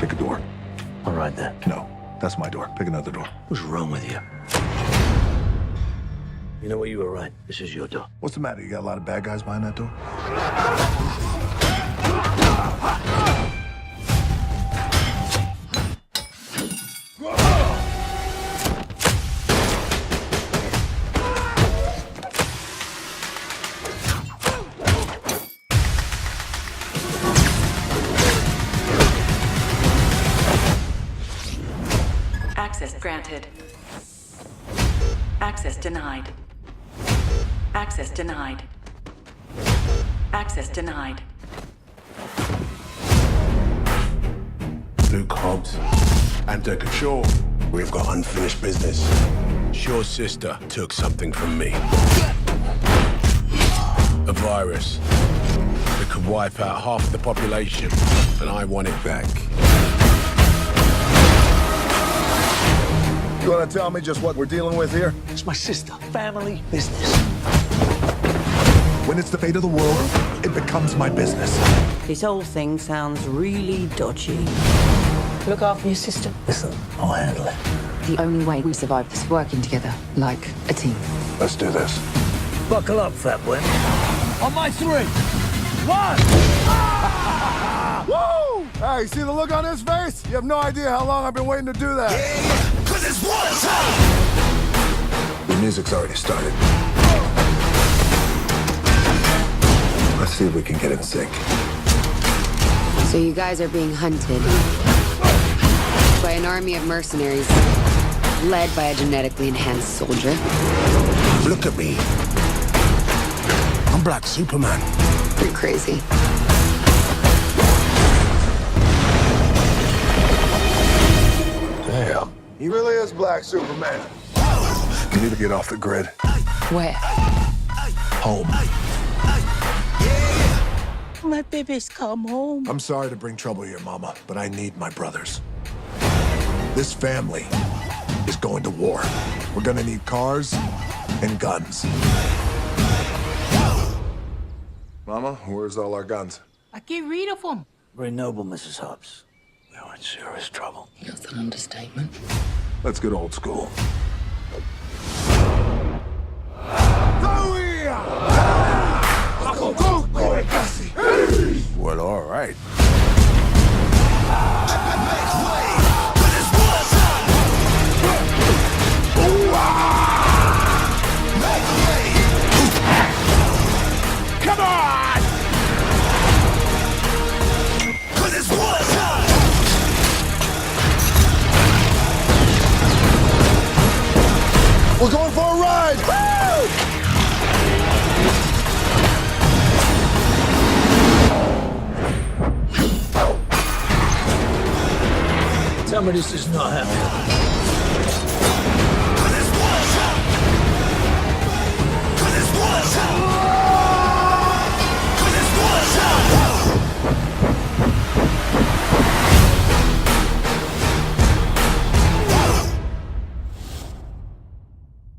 Pick a door. All right, then. No, that's my door. Pick another door. What's wrong with you? You know what? You were right. This is your door. What's the matter? You got a lot of bad guys behind that door? Access granted. Access denied. Access denied. Access denied. Luke Hobbs. Antek Shaw. We've got unfinished business. Shaw's sister took something from me. A virus that could wipe out half the population, and I want it back. You want to tell me just what we're dealing with here? It's my sister. Family business. When it's the fate of the world, it becomes my business. This whole thing sounds really dodgy. Look after your sister. Listen, I'll handle it. The only way we survive is working together, like a team. Let's do this. Buckle up, fat boy. On my 3. 1! Woo! Hey, you see the look on his face? You have no idea how long I've been waiting to do that. Yeah, 'cause it's war time! The music's already started. Let's see if we can get in sync. So you guys are being hunted by an army of mercenaries led by a genetically enhanced soldier. Look at me. I'm Black Superman. Pretty crazy. Damn. He really is Black Superman. You need to get off the grid. Where? Home. My baby's come home. I'm sorry to bring trouble here, Mama, but I need my brothers. This family is going to war. We're gonna need cars and guns. Mama, where's all our guns? I get rid of them. Very noble, Mrs. Hobbs. We are in serious trouble. That's an understatement. Let's get old school. Well, all right. Come on! 'Cause it's war time! We're going for a ride! Woo! Tell me this is not happening.